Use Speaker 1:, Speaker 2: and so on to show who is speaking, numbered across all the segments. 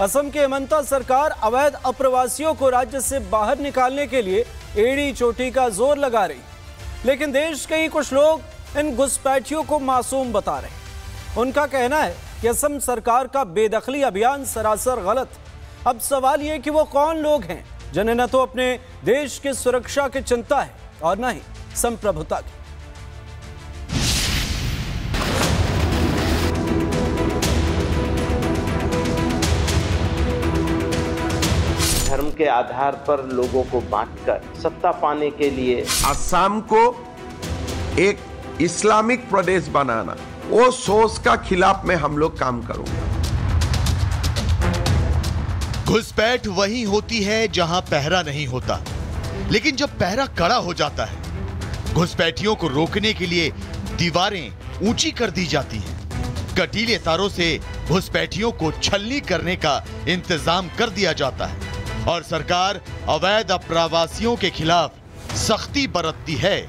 Speaker 1: असम की हिमंता सरकार अवैध अप्रवासियों को राज्य से बाहर निकालने के लिए एड़ी चोटी का जोर लगा रही, लेकिन देश के ही कुछ लोग इन घुसपैठियों को मासूम बता रहे। उनका कहना है कि असम सरकार का बेदखली अभियान सरासर गलत। अब सवाल यह कि वो कौन लोग हैं जिन्हें न तो अपने देश की सुरक्षा की चिंता है और न ही संप्रभुता की।
Speaker 2: धर्म के आधार पर लोगों को बांटकर सत्ता पाने के लिए
Speaker 3: असम को एक इस्लामिक प्रदेश बनाना, वो सोच का खिलाफ में हम लोग काम करेंगे।
Speaker 4: घुसपैठ वहीं होती है जहां पहरा नहीं होता, लेकिन जब पहरा कड़ा हो जाता है, घुसपैठियों को रोकने के लिए दीवारें ऊंची कर दी जाती हैं, कटीले तारों से घुसपैठियों को छलनी करने का इंतजाम कर दिया जाता है और सरकार अवैध अप्रवासियों के खिलाफ सख्ती बरतती है,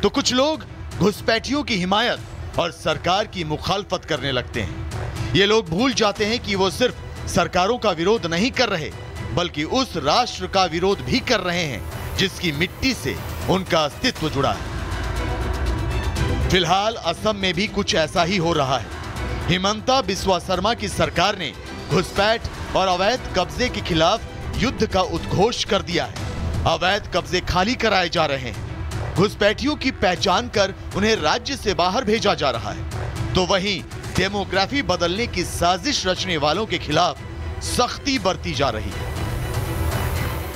Speaker 4: तो कुछ लोग घुसपैठियों की हिमायत और सरकार की मुखालफत करने लगते हैं। ये लोग भूल जाते हैं कि वो सिर्फ सरकारों का विरोध नहीं कर रहे, बल्कि उस राष्ट्र का विरोध भी कर रहे हैं जिसकी मिट्टी से उनका अस्तित्व जुड़ा है। फिलहाल असम में भी कुछ ऐसा ही हो रहा है। हिमंता बिस्वा शर्मा की सरकार ने घुसपैठ और अवैध कब्जे के खिलाफ युद्ध का उद्घोष कर दिया है। अवैध कब्जे खाली कराए जा रहे हैं, घुसपैठियों की पहचान कर उन्हें राज्य से बाहर भेजा जा रहा है, तो वहीं डेमोग्राफी बदलने की साजिश रचने वालों के खिलाफ सख्ती बरती जा रही है।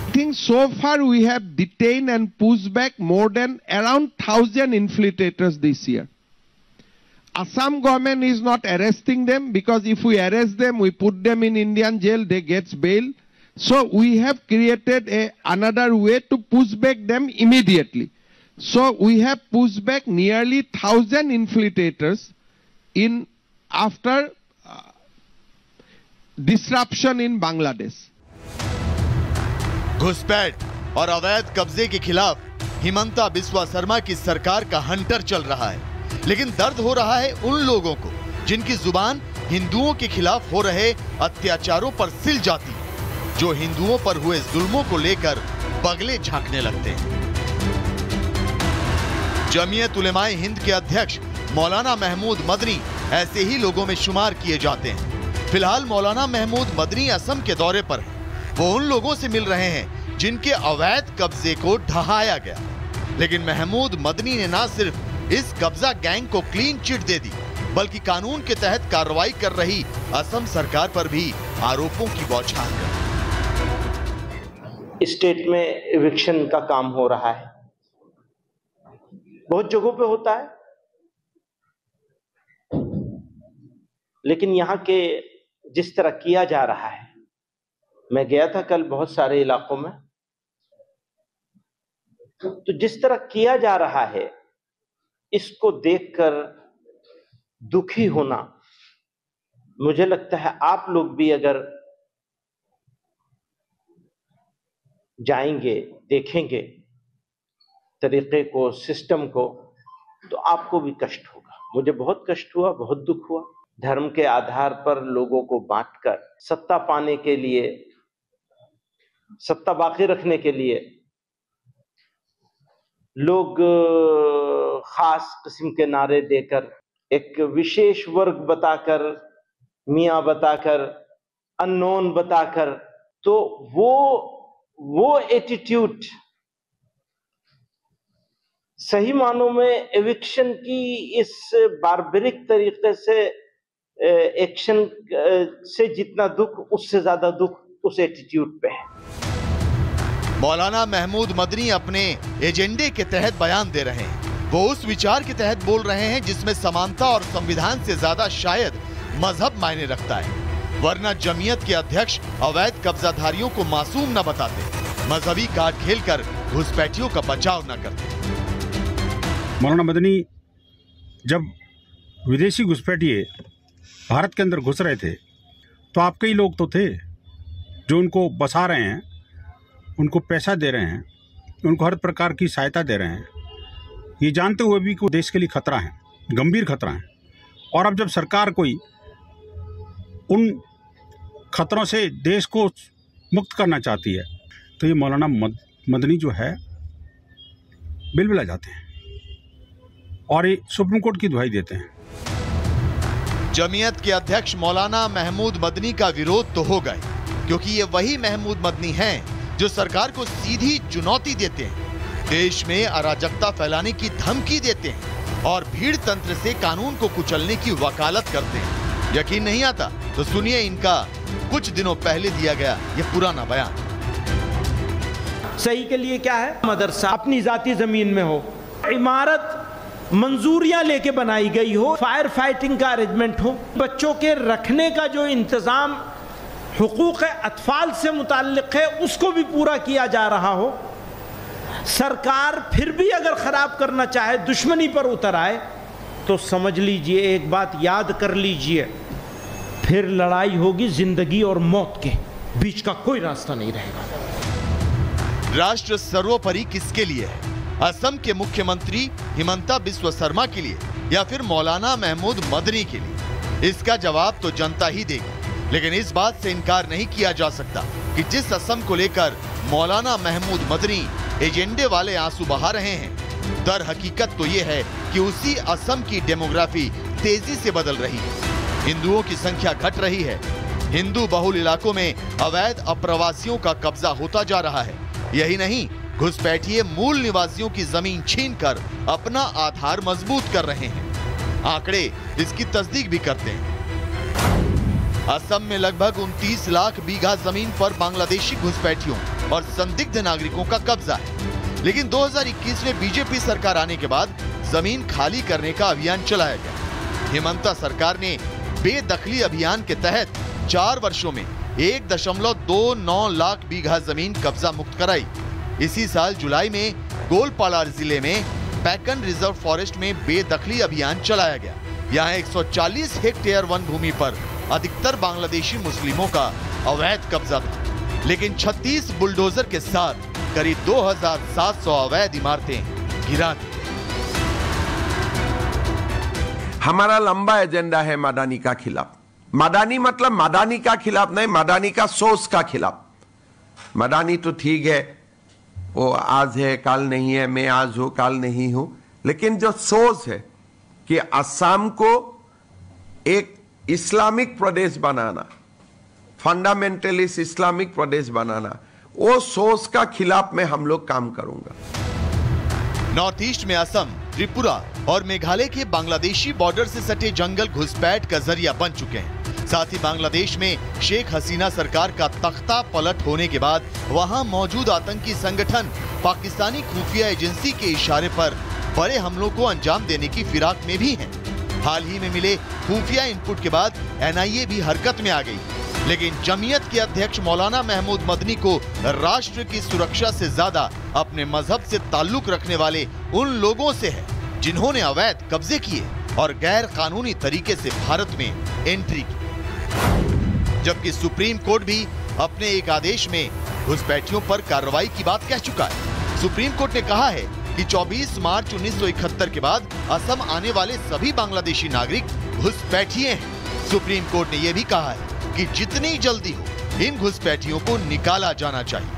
Speaker 5: I think so far we have detained and pushed back more than around 1,000 infiltrators this year. Assam government is not arresting them because if we arrest them, we put them in Indian jail, they get bail. So we have created another way to push back them immediately. So we have pushed back nearly 1,000 infiltrators in after disruption in Bangladesh.
Speaker 4: घुसपैठ और अवैध कब्जे के खिलाफ हिमंता बिस्वा शर्मा की सरकार का Hunter चल रहा है, लेकिन दर्द हो रहा है उन लोगों को जिनकी जुबान हिंदुओं के खिलाफ हो रहे अत्याचारों पर सिल जाती, जो हिंदुओं पर हुए जुल्मों को लेकर बगले झांकने लगते हैं। जमीयत उलेमाए हिंद के अध्यक्ष मौलाना महमूद मदनी ऐसे ही लोगों में शुमार किए जाते हैं। फिलहाल मौलाना महमूद मदनी असम के दौरे पर हैं। वो उन लोगों से मिल रहे हैं जिनके अवैध कब्जे को ढहाया गया, लेकिन महमूद मदनी ने न सिर्फ इस कब्जा गैंग को क्लीन चिट दे दी, बल्कि कानून के तहत कार्रवाई कर रही असम सरकार पर भी आरोपों की बौछार कर।
Speaker 2: स्टेट में एविक्शन का काम हो रहा है, बहुत जगहों पे होता है, लेकिन यहाँ के जिस तरह किया जा रहा है, मैं गया था कल बहुत सारे इलाकों में, तो जिस तरह किया जा रहा है इसको देखकर दुखी होना, मुझे लगता है आप लोग भी अगर जाएंगे, देखेंगे तरीके को, सिस्टम को, तो आपको भी कष्ट होगा। मुझे बहुत कष्ट हुआ, बहुत दुख हुआ। धर्म के आधार पर लोगों को बांटकर सत्ता पाने के लिए, सत्ता बाकी रखने के लिए लोग खास किस्म के नारे देकर, एक विशेष वर्ग बताकर, मियां बताकर, अननोन बताकर, तो वो एटीट्यूड सही मानों में एविक्शन की इस बारबरिक तरीके से एक्शन से जितना दुख, उससे ज्यादा दुख उस एटीट्यूड पे है।
Speaker 4: मौलाना महमूद मदनी अपने एजेंडे के तहत बयान दे रहे हैं। वो उस विचार के तहत बोल रहे हैं जिसमें समानता और संविधान से ज्यादा शायद मजहब मायने रखता है, वरना जमीयत के अध्यक्ष अवैध कब्जाधारियों को मासूम न बताते, मजहबी कार्ड खेलकर घुसपैठियों का बचाव न करते।
Speaker 6: मौलाना मदनी जब विदेशी घुसपैठिए भारत के अंदर घुस रहे थे, तो आपके ही लोग तो थे जो उनको बसा रहे हैं, उनको पैसा दे रहे हैं, उनको हर प्रकार की सहायता दे रहे हैं, ये जानते हुए भी कि देश के लिए खतरा है, गंभीर खतरा है। और अब जब सरकार कोई उन खतरों से देश को मुक्त करना चाहती है, तो ये मौलाना मदनी जो है बिलबिला जाते हैं और ये सुप्रीम कोर्ट की दुहाई देते हैं।
Speaker 4: जमीयत के अध्यक्ष मौलाना महमूद मदनी का विरोध तो हो गए, क्योंकि ये वही महमूद मदनी हैं जो सरकार को सीधी चुनौती देते हैं, देश में अराजकता फैलाने की धमकी देते हैं और भीड़ तंत्र से कानून को कुचलने की वकालत करते हैं। यकीन नहीं आता तो सुनिए इनका कुछ दिनों पहले दिया गया ये पुराना बयान।
Speaker 7: सही के लिए क्या है, मदरसा अपनी जाती जमीन में हो, इमारत मंजूरियां लेके बनाई गई हो, फायर फाइटिंग का अरेंजमेंट हो, बच्चों के रखने का जो इंतजाम हुकूक अतफाल से मुताल्लिक है उसको भी पूरा किया जा रहा हो, सरकार फिर भी अगर खराब करना चाहे, दुश्मनी पर उतर आए, तो समझ लीजिए, एक बात याद कर लीजिए, फिर लड़ाई होगी जिंदगी और मौत के बीच का कोई रास्ता नहीं रहेगा।
Speaker 4: राष्ट्र सर्वोपरि किसके लिए है? असम के मुख्यमंत्री हिमंता बिस्वा शर्मा के लिए या फिर मौलाना महमूद मदनी के लिए? इसका जवाब तो जनता ही देगी। लेकिन इस बात से इनकार नहीं किया जा सकता कि जिस असम को लेकर मौलाना महमूद मदनी एजेंडे वाले आंसू बहा रहे हैं, दर हकीकत तो ये है कि उसी असम की डेमोग्राफी तेजी से बदल रही है। हिंदुओं की संख्या घट रही है, हिंदू बहुल इलाकों में अवैध अप्रवासियों का कब्जा होता जा रहा है। यही नहीं, घुसपैठिए मूल निवासियों की जमीन छीनकर अपना आधार मजबूत कर रहे हैं। आंकड़े इसकी तस्दीक भी करते हैं। असम में लगभग 29 लाख बीघा जमीन पर बांग्लादेशी घुसपैठियों और संदिग्ध नागरिकों का कब्जा है। लेकिन 2021 में बीजेपी सरकार आने के बाद जमीन खाली करने का अभियान चलाया गया। हिमंता सरकार ने बेदखली अभियान के तहत 4 वर्षों में 1.29 लाख बीघा जमीन कब्जा मुक्त कराई। इसी साल जुलाई में गोलपाड़ा जिले में पैकन रिजर्व फॉरेस्ट में बेदखली अभियान चलाया गया। यहाँ 140 हेक्टेयर वन भूमि पर अधिकतर बांग्लादेशी मुस्लिमों का अवैध कब्जा था, लेकिन 36 बुलडोजर के साथ करीब 2700 अवैध इमारतें गिरा दी।
Speaker 3: हमारा लंबा एजेंडा है मदानी का खिलाफ। मदानी मतलब मदानी का खिलाफ नहीं, मदानी का सोच का खिलाफ। मदानी तो ठीक है, वो आज है कल नहीं है, मैं आज हूं कल नहीं हूं, लेकिन जो सोच है कि असम को एक इस्लामिक प्रदेश बनाना, फंडामेंटलिस्ट इस्लामिक प्रदेश बनाना, वो सोच का खिलाफ में हम लोग काम करूंगा।
Speaker 4: नॉर्थ ईस्ट में असम, त्रिपुरा और मेघालय के बांग्लादेशी बॉर्डर से सटे जंगल घुसपैठ का जरिया बन चुके हैं। साथ ही बांग्लादेश में शेख हसीना सरकार का तख्ता पलट होने के बाद वहां मौजूद आतंकी संगठन पाकिस्तानी खुफिया एजेंसी के इशारे पर बड़े हमलों को अंजाम देने की फिराक में भी हैं। हाल ही में मिले खुफिया इनपुट के बाद एनआईए भी हरकत में आ गई। लेकिन जमीयत के अध्यक्ष मौलाना महमूद मदनी को राष्ट्र की सुरक्षा से ज्यादा अपने मजहब से ताल्लुक रखने वाले उन लोगों से है जिन्होंने अवैध कब्जे किए और गैर कानूनी तरीके से भारत में एंट्री की। जबकि सुप्रीम कोर्ट भी अपने एक आदेश में घुसपैठियों पर कार्रवाई की बात कह चुका है। सुप्रीम कोर्ट ने कहा है कि 24 मार्च 1971 के बाद असम आने वाले सभी बांग्लादेशी नागरिक घुसपैठिए हैं। सुप्रीम कोर्ट ने यह भी कहा है कि जितनी जल्दी हो इन घुसपैठियों को निकाला जाना चाहिए।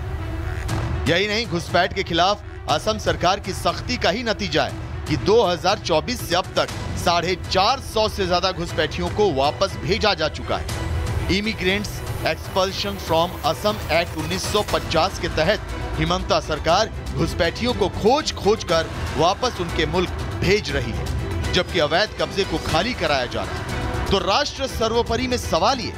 Speaker 4: यही नहीं, घुसपैठ के खिलाफ असम सरकार की सख्ती का ही नतीजा है कि 2024 से अब तक 450 से ज्यादा घुसपैठियों को वापस भेजा जा चुका है। Immigrants expulsion from Assam act 1950 के तहत हिमंता सरकार घुसपैठियों को खोज कर वापस उनके मुल्क भेज रही है, जबकि अवैध कब्जे को खाली कराया जा रहा है। तो राष्ट्र सर्वोपरि में सवाल ये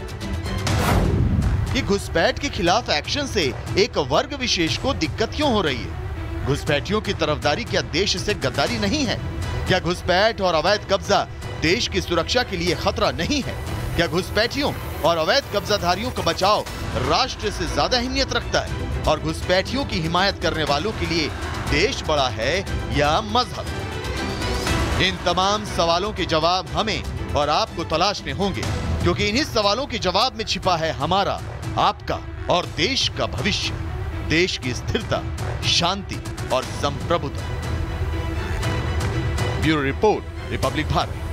Speaker 4: कि घुसपैठ के खिलाफ एक्शन से एक वर्ग विशेष को दिक्कत क्यों हो रही है? घुसपैठियों की तरफदारी क्या देश से गद्दारी नहीं है? क्या घुसपैठ और अवैध कब्जा देश की सुरक्षा के लिए खतरा नहीं है? क्या घुसपैठियों और अवैध कब्जाधारियों का बचाव राष्ट्र से ज्यादा अहमियत रखता है? और घुसपैठियों की हिमायत करने वालों के लिए देश बड़ा है या मजहब? इन तमाम सवालों के जवाब हमें और आपको तलाशने होंगे, क्योंकि इन्हीं सवालों के जवाब में छिपा है हमारा, आपका और देश का भविष्य, देश की स्थिरता, शांति और संप्रभुता। Bureau report, Republic Bharat.